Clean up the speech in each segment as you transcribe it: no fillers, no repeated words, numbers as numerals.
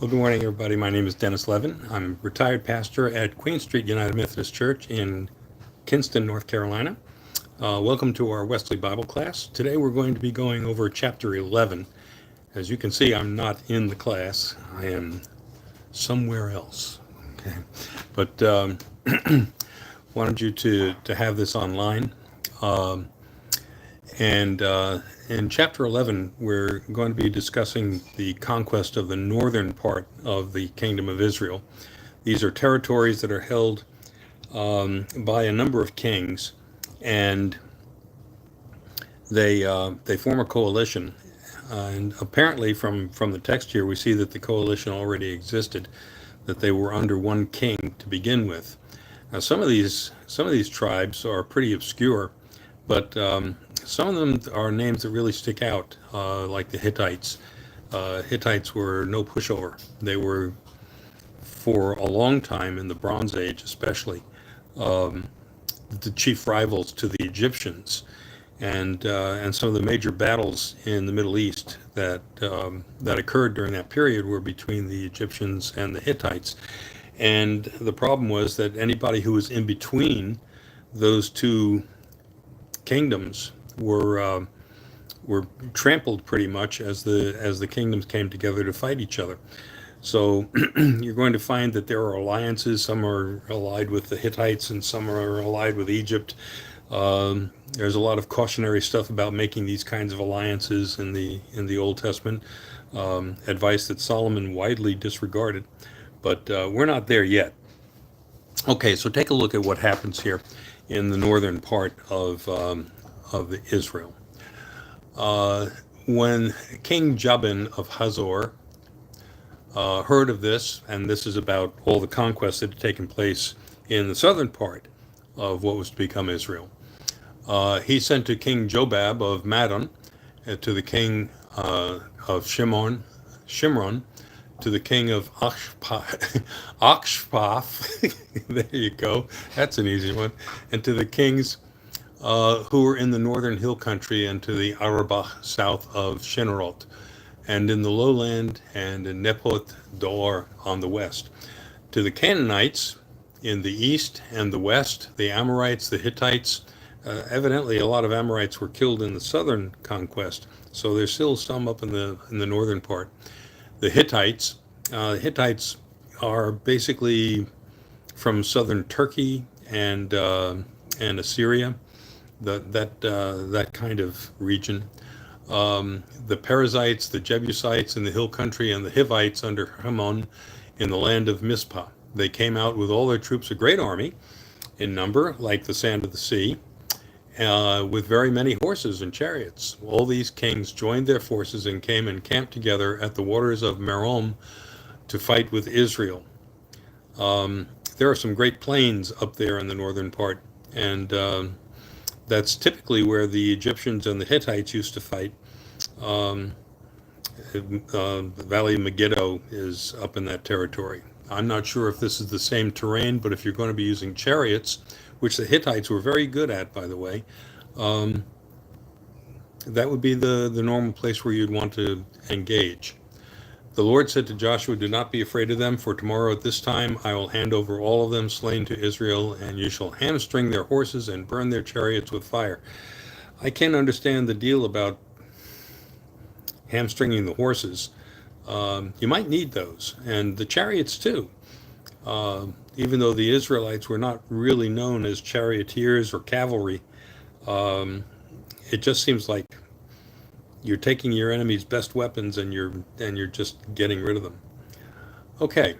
Well, good morning, everybody. My name is Dennis Levin. I'm a retired pastor at Queen Street United Methodist Church in Kinston, North Carolina. Welcome to our Wesley Bible class. Today we're going to be going over chapter 11. As you can see, I'm not in the class. I am somewhere else. Okay, but wanted you to have this online. Um, and in chapter 11, we're going to be discussing the conquest of the northern part of the Kingdom of Israel. These are territories that are held by a number of kings, and they form a coalition. And apparently, from the text here, we see that the coalition already existed, that they were under one king to begin with. Now, some of these tribes are pretty obscure, but some of them are names that really stick out, like the Hittites. Hittites were no pushover. They were, for a long time in the Bronze Age especially, um, the chief rivals to the Egyptians, and some of the major battles in the Middle East that occurred during that period were between the Egyptians and the Hittites. And the problem was that anybody who was in between those two kingdoms were trampled pretty much as the kingdoms came together to fight each other. So you're going to find that there are alliances. Some are allied with the Hittites, and some are allied with Egypt. There's a lot of cautionary stuff about making these kinds of alliances in the Old Testament. Advice that Solomon widely disregarded, but we're not there yet. Okay, so take a look at what happens here in the northern part of Israel. Uh, when King Jabin of Hazor heard of this, and this is about all the conquests that had taken place in the southern part of what was to become Israel, he sent to King Jobab of Madon, to the king of Shimron, to the king of Akshpaf, there you go, that's an easy one, and to the kings who were in the northern hill country, and to the Arabah south of Shinnerot, and in the lowland, and in Nepoth Dor on the west, to the Canaanites in the east and the west, the Amorites, the Hittites. Evidently, a lot of Amorites were killed in the southern conquest, so there's still some up in the northern part. The Hittites. Hittites are basically from southern Turkey and Assyria, that kind of region. The Perizzites, the Jebusites in the hill country, and the Hivites under Hammon in the land of Mizpah. They came out with all their troops, a great army in number, like the sand of the sea, with very many horses and chariots. All these kings joined their forces and came and camped together at the waters of Merom to fight with Israel. There are some great plains up there in the northern part, and that's typically where the Egyptians and the Hittites used to fight. Um, the Valley of Megiddo is up in that territory. I'm not sure if this is the same terrain, but if you're going to be using chariots, which the Hittites were very good at, by the way, um, that would be the normal place where you'd want to engage. The Lord said to Joshua, "Do not be afraid of them, for tomorrow at this time I will hand over all of them slain to Israel, and you shall hamstring their horses and burn their chariots with fire." I can't understand the deal about hamstringing the horses. You might need those, and the chariots too. Even though the Israelites were not really known as charioteers or cavalry, um, it just seems like you're taking your enemy's best weapons and you're just getting rid of them. Okay,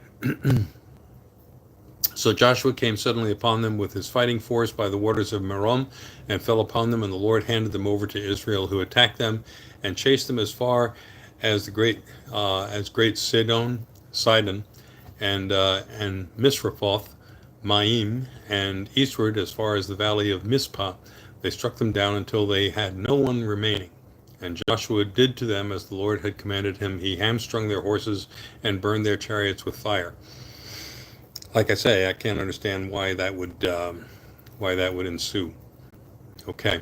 so Joshua came suddenly upon them with his fighting force by the waters of Merom, and fell upon them, and the Lord handed them over to Israel, who attacked them and chased them as far as great Sidon, and Misrephoth Maim, and eastward as far as the valley of Mizpah. They struck them down until they had no one remaining. And Joshua did to them as the Lord had commanded him. He hamstrung their horses and burned their chariots with fire. Like I say, I can't understand why that would ensue. Okay.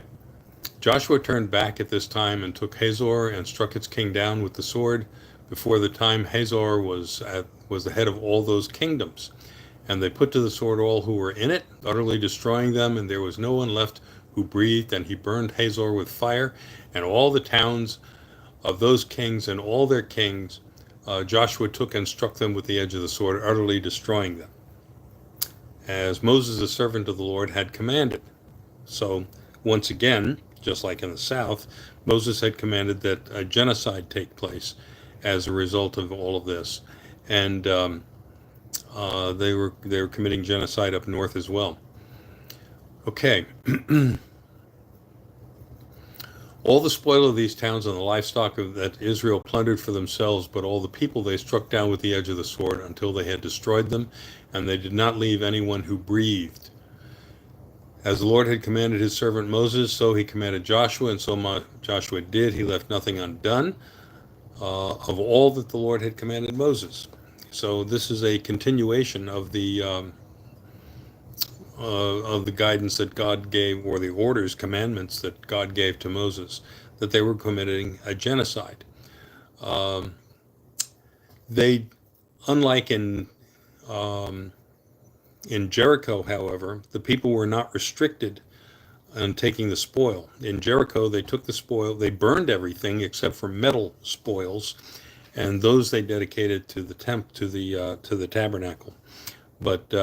Joshua turned back at this time and took Hazor and struck its king down with the sword, before the time Hazor was the head of all those kingdoms. And they put to the sword all who were in it, utterly destroying them, and there was no one left who breathed. And he burned Hazor with fire, and all the towns of those kings and all their kings Joshua took and struck them with the edge of the sword, utterly destroying them, as Moses, the servant of the Lord, had commanded. So, once again, just like in the South, Moses had commanded that a genocide take place as a result of all of this. And they were committing genocide up north as well. Okay. All the spoil of these towns and the livestock that Israel plundered for themselves, but all the people they struck down with the edge of the sword until they had destroyed them, and they did not leave anyone who breathed. As the Lord had commanded his servant Moses, so he commanded Joshua, and so Joshua did. He left nothing undone of all that the Lord had commanded Moses. So this is a continuation of the guidance that God gave, or the orders, commandments that God gave to Moses, that they were committing a genocide. They, unlike in Jericho, however, the people were not restricted on taking the spoil. In Jericho, they took the spoil, they burned everything except for metal spoils, and those they dedicated to the to the tabernacle. But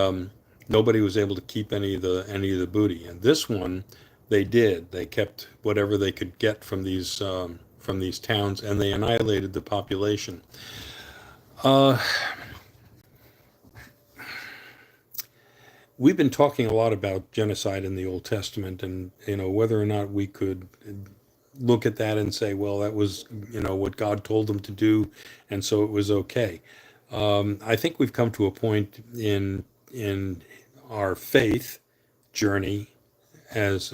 nobody was able to keep any of the booty. And this one, they did. They kept whatever they could get from these towns, and they annihilated the population. We've been talking a lot about genocide in the Old Testament, and whether or not we could look at that and say, well, that was what God told them to do, and so it was okay. I think we've come to a point in our faith journey as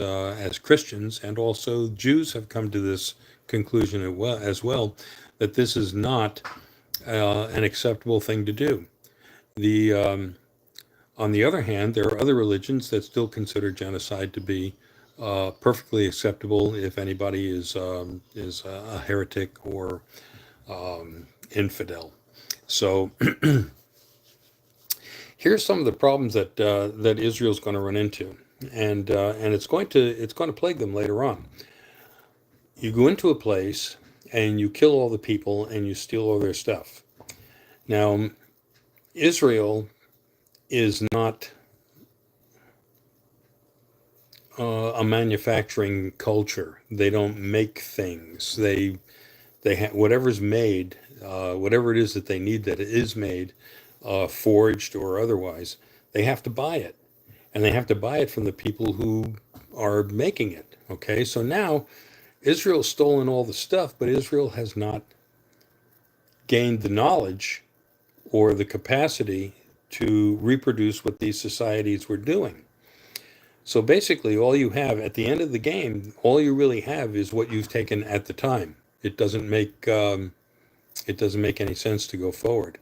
Christians, and also Jews have come to this conclusion as well, that this is not an acceptable thing to do. On the other hand, there are other religions that still consider genocide to be perfectly acceptable if anybody is a heretic or infidel. So here's some of the problems that Israel's going to run into, and it's going to plague them later on. You go into a place and you kill all the people and you steal all their stuff. Now, Israel is not a manufacturing culture. They don't make things. They whatever's made, whatever it is that they need that is made, forged or otherwise, they have to buy it, and they have to buy it from the people who are making it. Okay, so now Israel's stolen all the stuff, but Israel has not gained the knowledge or the capacity to reproduce what these societies were doing. So basically, all you have at the end of the game, all you really have is what you've taken at the time. It doesn't make any sense to go forward.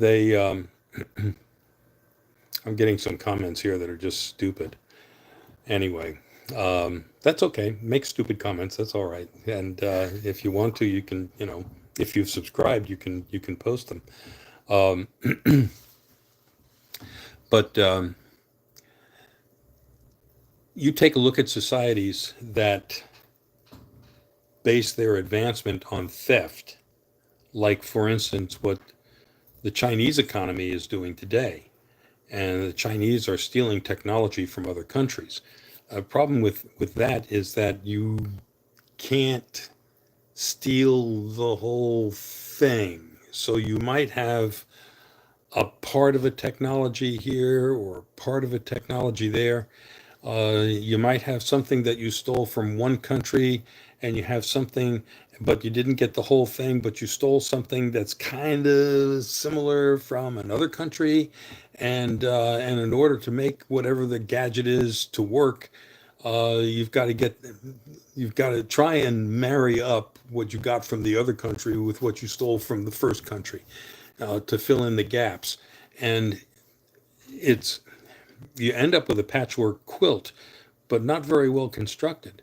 I'm getting some comments here that are just stupid. Anyway, that's okay. Make stupid comments. That's all right. And if you want to, you can. If you've subscribed, you can post them. But you take a look at societies that base their advancement on theft, like, for instance, what the Chinese economy is doing today. And the Chinese are stealing technology from other countries. A problem with that is that you can't steal the whole thing. So you might have a part of a technology here or part of a technology there. You might have something that you stole from one country, and you have something, but you didn't get the whole thing, but you stole something that's kind of similar from another country. And in order to make whatever the gadget is to work, you've got to try and marry up what you got from the other country with what you stole from the first country, to fill in the gaps. And you end up with a patchwork quilt, but not very well constructed,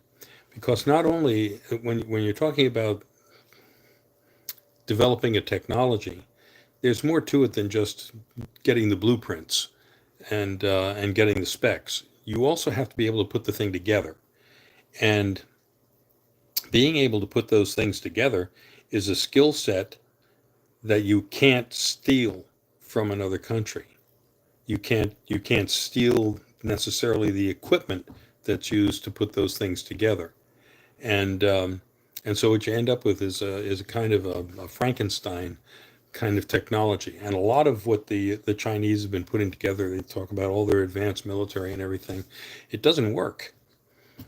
because not only when you're talking about developing a technology, there's more to it than just getting the blueprints and getting the specs. You also have to be able to put the thing together. And being able to put those things together is a skill set that you can't steal from another country. You can't steal necessarily the equipment that's used to put those things together. And and so what you end up with is a kind of a Frankenstein kind of technology. And a lot of what the Chinese have been putting together, they talk about all their advanced military and everything. It doesn't work.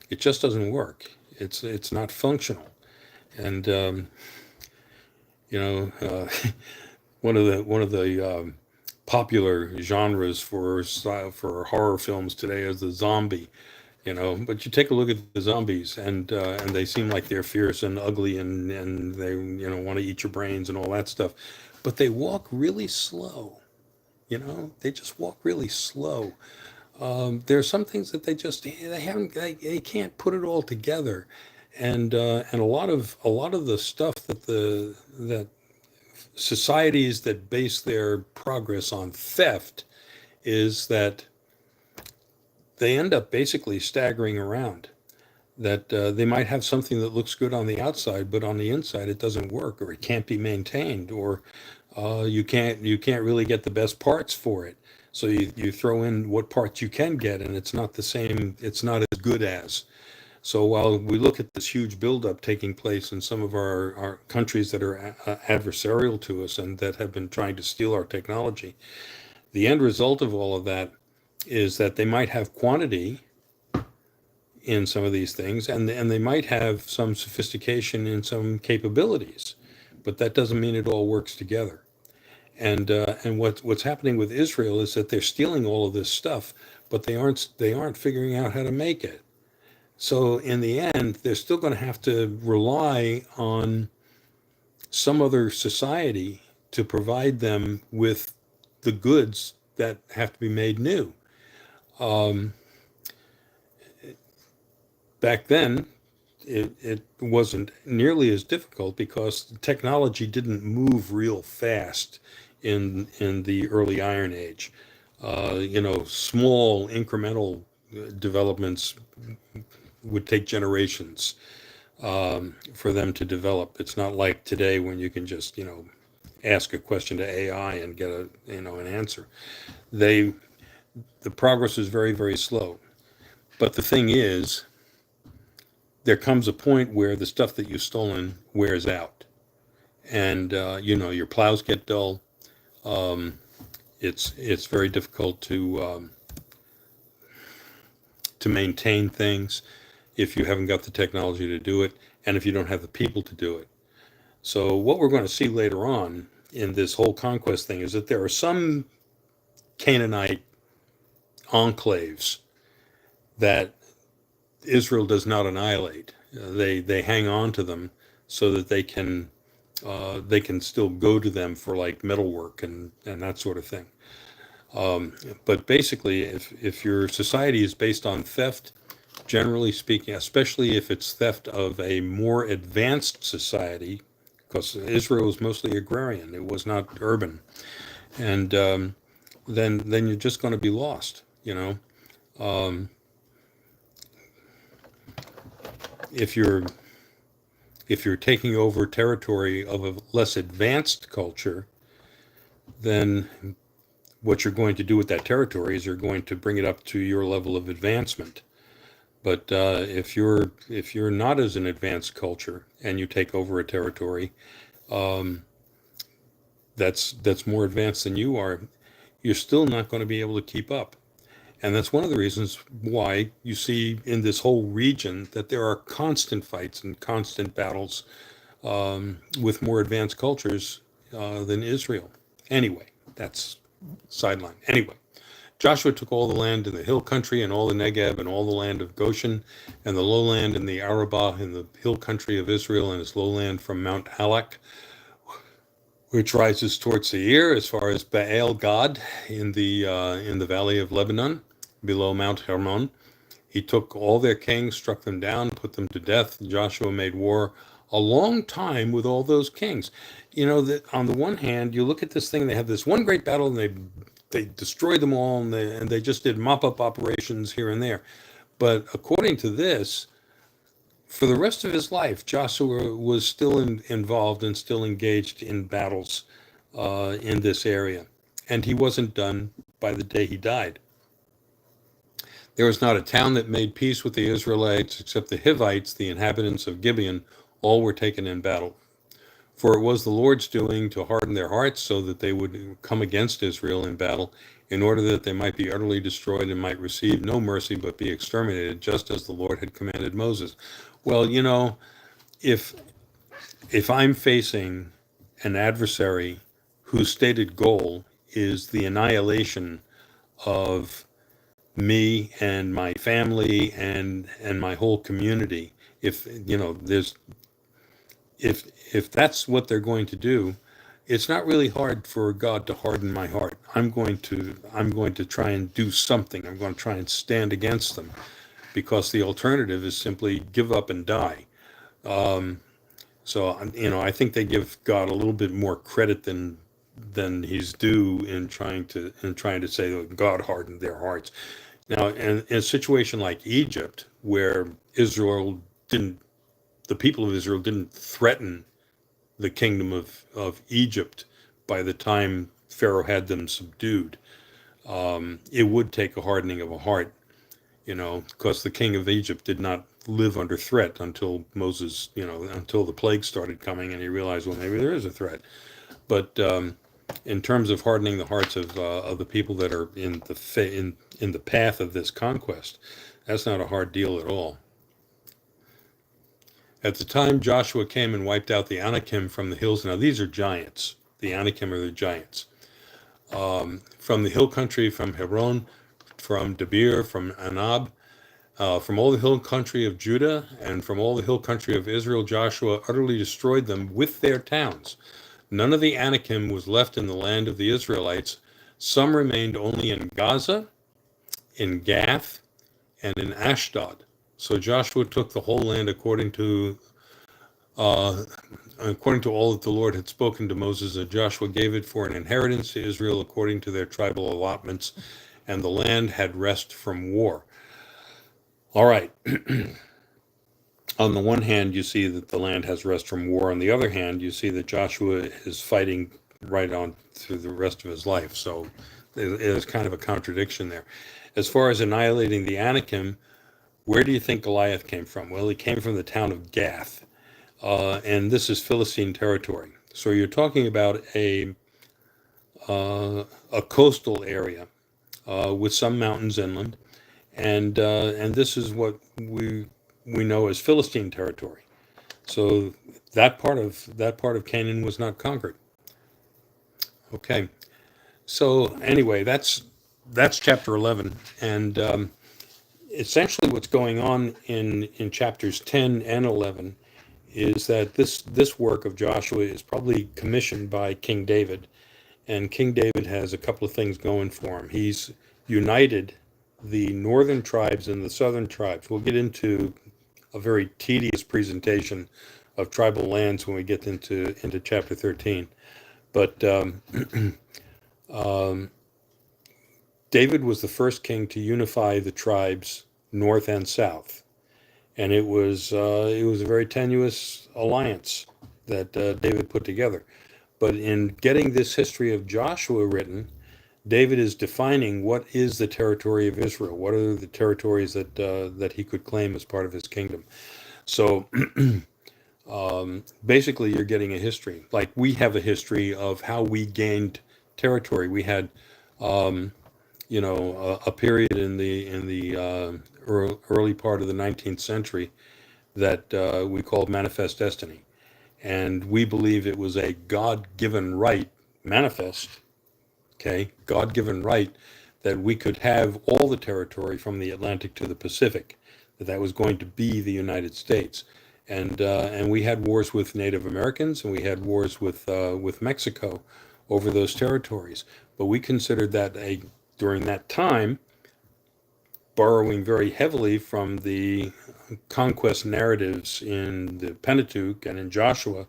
It just doesn't work. It's not functional. And you know, one of the popular genres for horror films today is the zombie. But you take a look at the zombies, and they seem like they're fierce and ugly, and they want to eat your brains and all that stuff, but they walk really slow. They just walk really slow. There are some things that they can't put it all together, and a lot of the stuff that societies that base their progress on theft is that they end up basically staggering around. That they might have something that looks good on the outside, but on the inside it doesn't work, or it can't be maintained, or you can't really get the best parts for it. So you throw in what parts you can get, and it's not the same. It's not as good as. So while we look at this huge buildup taking place in some of our countries that are adversarial to us and that have been trying to steal our technology, the end result of all of that is that they might have quantity in some of these things, and they might have some sophistication in some capabilities, but that doesn't mean it all works together. And what's happening with Israel is that they're stealing all of this stuff, but they aren't figuring out how to make it. So in the end, they're still going to have to rely on some other society to provide them with the goods that have to be made new. Um, Back then, it wasn't nearly as difficult because technology didn't move real fast in the early Iron Age. Small incremental developments would take generations for them to develop. It's not like today when you can just ask a question to AI and get an answer. They The progress is very, very slow. But the thing is, there comes a point where the stuff that you've stolen wears out, and your plows get dull. It's very difficult to maintain things if you haven't got the technology to do it, and if you don't have the people to do it. So what we're going to see later on in this whole conquest thing is that there are some Canaanite enclaves that Israel does not annihilate. They hang on to them so that they can still go to them for like metalwork and that sort of thing. But basically, if your society is based on theft, generally speaking, especially if it's theft of a more advanced society, because Israel was mostly agrarian, it was not urban, and then you're just going to be lost. Um, if you're if you're taking over territory of a less advanced culture, then what you're going to do with that territory is you're going to bring it up to your level of advancement. But if you're not as an advanced culture and you take over a territory um, that's more advanced than you are, you're still not going to be able to keep up. And that's one of the reasons why you see in this whole region that there are constant fights and constant battles with more advanced cultures than Israel. Anyway, that's sideline. Anyway, Joshua took all the land in the hill country and all the Negeb and all the land of Goshen and the lowland and the Arabah in the hill country of Israel and its lowland from Mount Halak, which rises towards Seir as far as Baal Gad in the valley of Lebanon, below Mount Hermon. He took all their kings, struck them down, put them to death. Joshua made war a long time with all those kings. You know, that on the one hand, you look at this thing, they have this one great battle and they destroyed them all, and they just did mop up operations here and there. But according to this, for the rest of his life, Joshua was still involved and still engaged in battles in this area. And he wasn't done by the day he died. There was not a town that made peace with the Israelites except the Hivites, the inhabitants of Gibeon, all were taken in battle. For it was the Lord's doing to harden their hearts so that they would come against Israel in battle, in order that they might be utterly destroyed and might receive no mercy but be exterminated, just as the Lord had commanded Moses. Well, you know, if I'm facing an adversary whose stated goal is the annihilation of me and my family and my whole community, if you know there's if that's what they're going to do, it's not really hard for God to harden my heart. I'm going to try and do something. I'm going to try and stand against them, because the alternative is simply give up and die. So you know, I think they give God a little bit more credit than he's due in trying to say that God hardened their hearts. Now, in a situation like Egypt, where the people of Israel didn't threaten the kingdom of Egypt by the time Pharaoh had them subdued, it would take a hardening of a heart, you know, because the king of Egypt did not live under threat until Moses, you know, until the plague started coming and he realized, well, maybe there is a threat. But in terms of hardening the hearts of the people that are in the path of this conquest, that's not a hard deal at all. At the time Joshua came and wiped out the Anakim from the hills. Now these are giants. The Anakim are the giants. From the hill country, from Hebron, from Debir, from Anab, from all the hill country of Judah, and from all the hill country of Israel, Joshua utterly destroyed them with their towns. None of the Anakim was left in the land of the Israelites. Some remained only in Gaza, in Gath, and in Ashdod. So Joshua took the whole land according to all that the Lord had spoken to Moses, and Joshua gave it for an inheritance to Israel according to their tribal allotments, and the land had rest from war. All right. On the one hand, you see that the land has rest from war. On the other hand, you see that Joshua is fighting right on through the rest of his life. So there's kind of a contradiction there. As far as annihilating the Anakim, where do you think Goliath came from? Well, he came from the town of Gath, and this is Philistine territory. So you're talking about a coastal area with some mountains inland, and this is what we know as Philistine territory. So that part of Canaan was not conquered. Okay, so anyway, that's chapter 11, and essentially what's going on in chapters 10 and 11 is that this work of Joshua is probably commissioned by King David, and King David has a couple of things going for him. He's united the northern tribes and the southern tribes. We'll get into a very tedious presentation of tribal lands when we get into chapter 13. But David was the first king to unify the tribes north and south, and it was a very tenuous alliance that David put together. But in getting this history of Joshua written, David is defining what is the territory of Israel. What are the territories that he could claim as part of his kingdom? So basically, you're getting a history. Like we have a history of how we gained territory. We had, a period in the early part of the 19th century that we called Manifest Destiny, and we believe it was a God-given right manifest. Okay, God-given right that we could have all the territory from the Atlantic to the Pacific, that was going to be the United States. And we had wars with Native Americans, and we had wars with Mexico over those territories. But we considered that during that time, borrowing very heavily from the conquest narratives in the Pentateuch and in Joshua,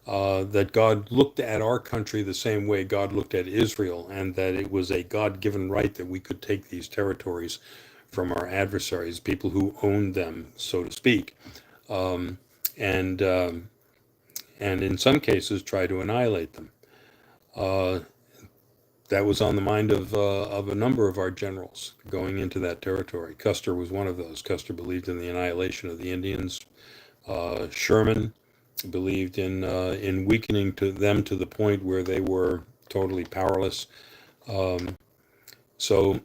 that God looked at our country the same way God looked at Israel, and that it was a God-given right that we could take these territories from our adversaries, people who owned them, so to speak, and and in some cases try to annihilate them. Uh, that was on the mind of a number of our generals going into that territory. Custer was one of those. Custer believed in the annihilation of the Indians. Sherman believed in weakening to them to the point where they were totally powerless. So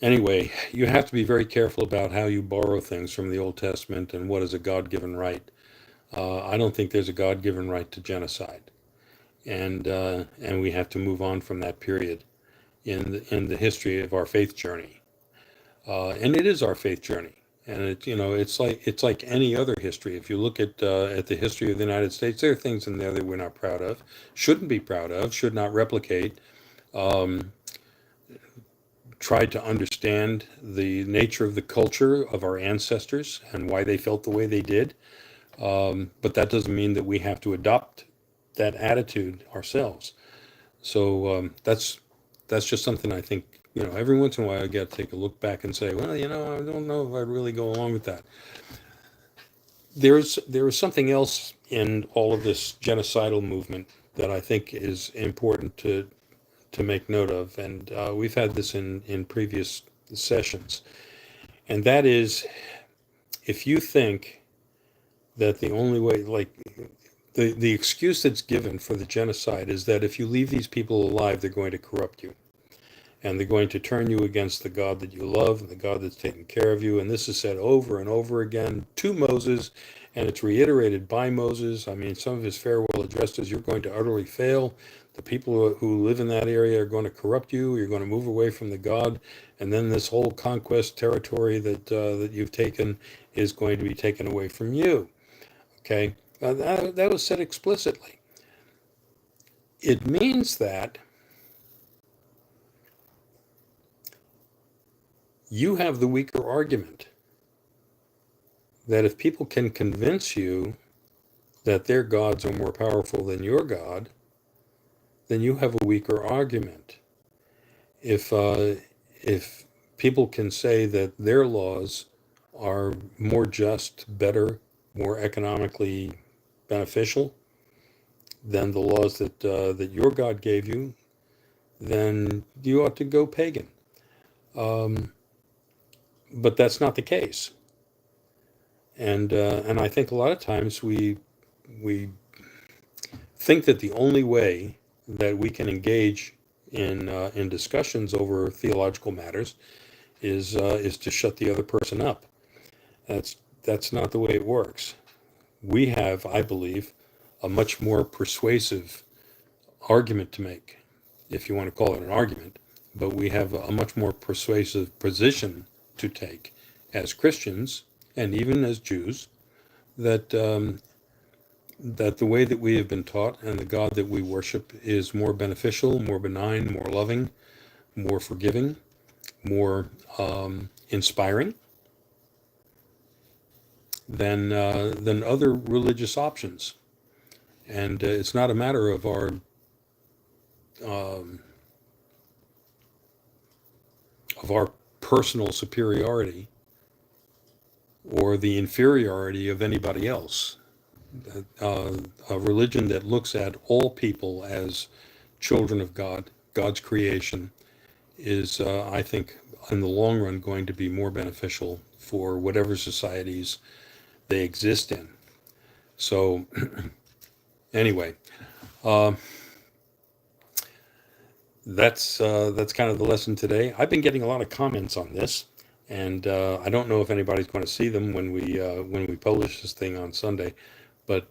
anyway, you have to be very careful about how you borrow things from the Old Testament and what is a God-given right. I don't think there's a God-given right to genocide, and we have to move on from that period in the history of our faith journey. And it is our faith journey. And it's like any other history. If you look at the history of the United States, there are things in there that we're not proud of, shouldn't be proud of, should not replicate. Try to understand the nature of the culture of our ancestors and why they felt the way they did. But that doesn't mean that we have to adopt that attitude ourselves. So that's just something I think, every once in a while I got to take a look back and say, well, I don't know if I'd really go along with that. There is something else in all of this genocidal movement that I think is important to make note of, and we've had this in previous sessions, and that is, if you think that the only way, like the excuse that's given for the genocide is that if you leave these people alive, they're going to corrupt you. And they're going to turn you against the God that you love and the God that's taking care of you. And this is said over and over again to Moses, and it's reiterated by Moses. I mean, some of his farewell addresses, you're going to utterly fail. The people who live in that area are going to corrupt you. You're going to move away from the God. And then this whole conquest territory that you've taken is going to be taken away from you. Okay? That was said explicitly. It means that you have the weaker argument. That if people can convince you that their gods are more powerful than your God, then you have a weaker argument. If people can say that their laws are more just, better, more economically beneficial than the laws that your God gave you, then you ought to go pagan. But that's not the case. And I think a lot of times we think that the only way that we can engage in discussions over theological matters is to shut the other person up. That's not the way it works. We have, I believe, a much more persuasive argument to make, if you want to call it an argument, but we have a much more persuasive position to take as Christians and even as Jews, that that the way that we have been taught and the God that we worship is more beneficial, more benign, more loving, more forgiving, more inspiring than other religious options. And it's not a matter of our personal superiority or the inferiority of anybody else. A religion that looks at all people as children of God, God's creation, is, I think, in the long run going to be more beneficial for whatever societies they exist in. So, anyway, that's kind of the lesson today. I've been getting a lot of comments on this, and I don't know if anybody's going to see them when we publish this thing on Sunday. But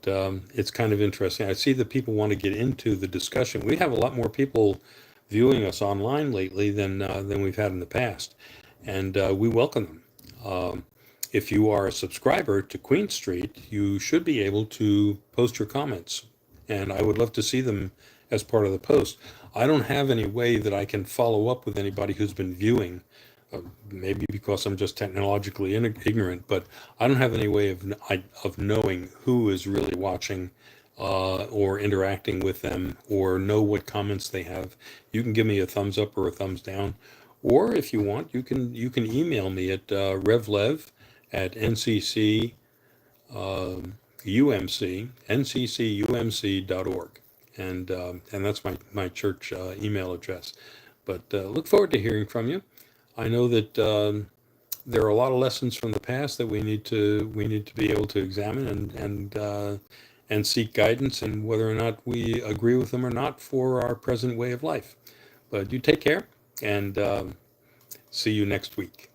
it's kind of interesting. I see that people want to get into the discussion. We have a lot more people viewing us online lately than we've had in the past, and we welcome them. If you are a subscriber to Queen Street, you should be able to post your comments, and I would love to see them as part of the post. I don't have any way that I can follow up with anybody who's been viewing Maybe because I'm just technologically ignorant, but I don't have any way of knowing who is really watching or interacting with them or know what comments they have. You can give me a thumbs up or a thumbs down, or if you want, you can email me at revlev at ncc UMC nccumc.org, and that's my church email address. But look forward to hearing from you. I know that there are a lot of lessons from the past that we need to be able to examine and seek guidance, and whether or not we agree with them or not for our present way of life. But you take care, and see you next week.